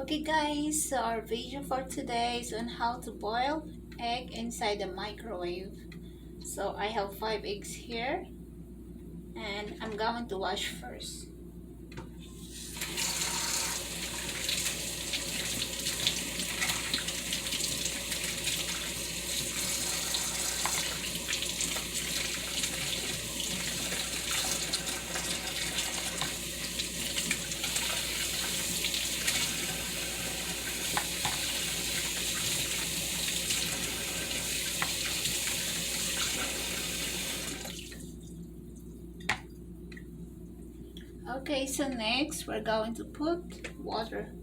Okay guys, so our video for today is on how to boil egg inside the microwave. So I have 5 eggs here and I'm going to wash first. Okay, so next we're going to put water.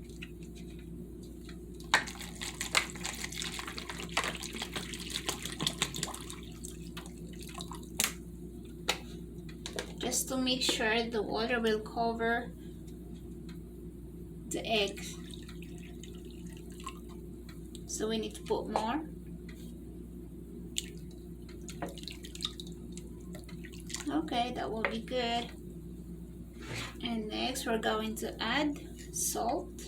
Just to make sure the water will cover the eggs. So we need to put more. Okay, that will be good. And next we're going to add salt.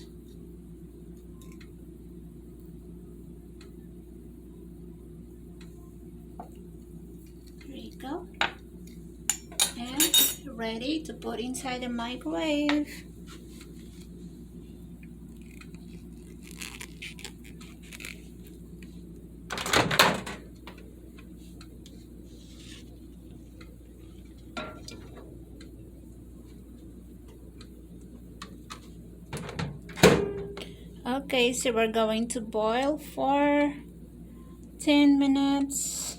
There you go. And ready to put inside the microwave. Okay, so we're going to boil for 10 minutes.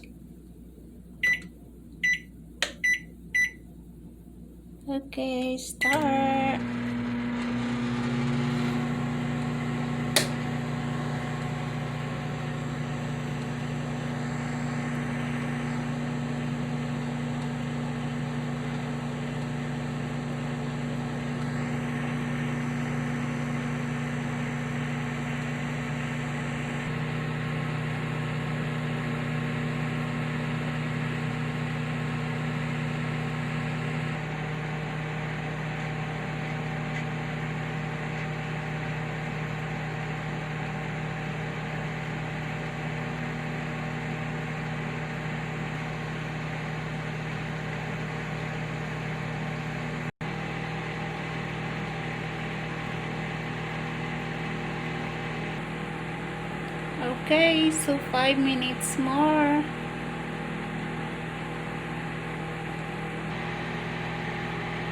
Okay, start. Okay, so 5 minutes more.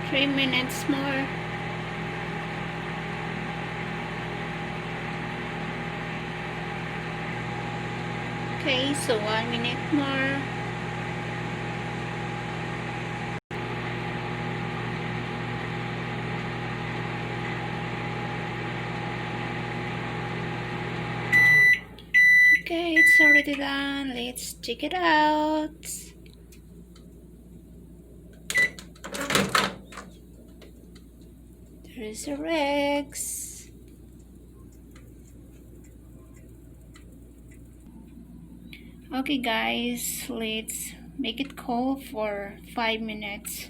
Three minutes more. Okay, so 1 minute more. Okay, it's already done. Let's check it out. There's the eggs. Okay guys, let's make it cold for 5 minutes.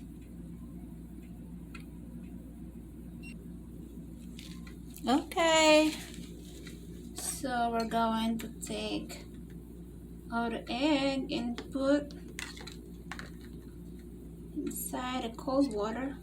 Okay, so we're going to take out the egg and put inside the cold water.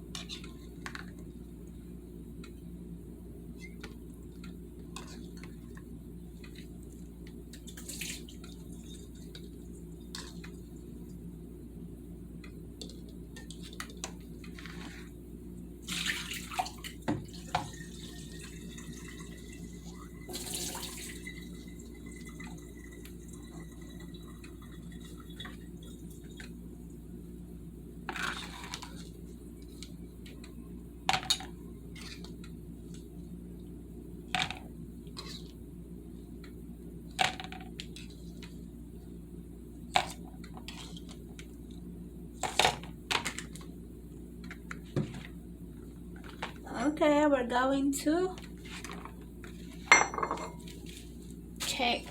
Okay, we're going to check.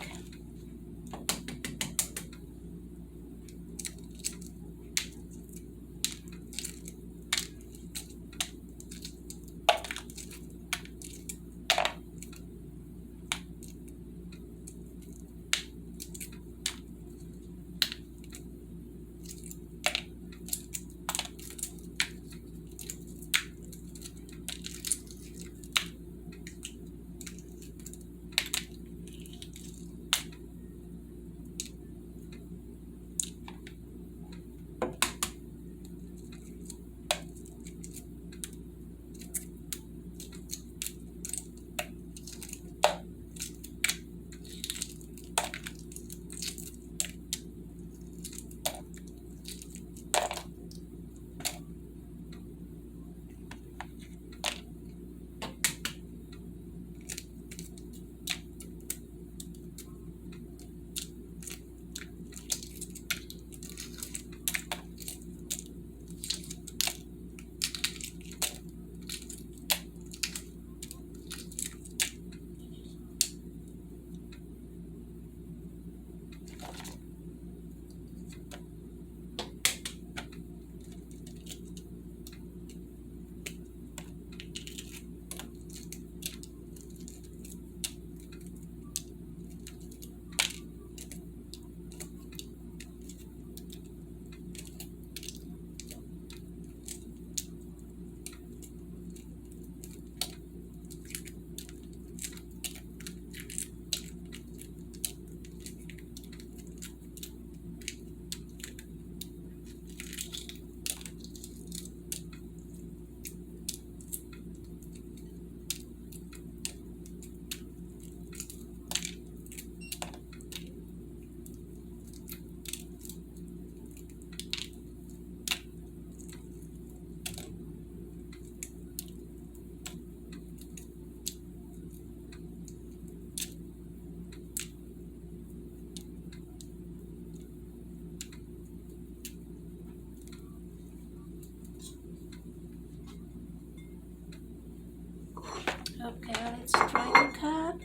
let's try to cut.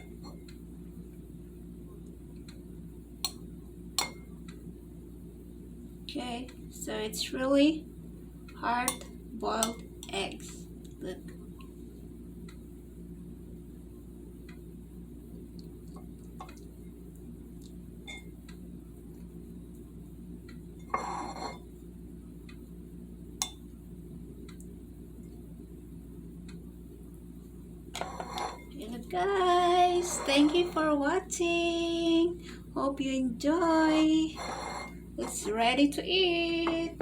Okay, so it's really hard boiled eggs. Look. Hello guys, thank you for watching. Hope you enjoy. It's ready to eat.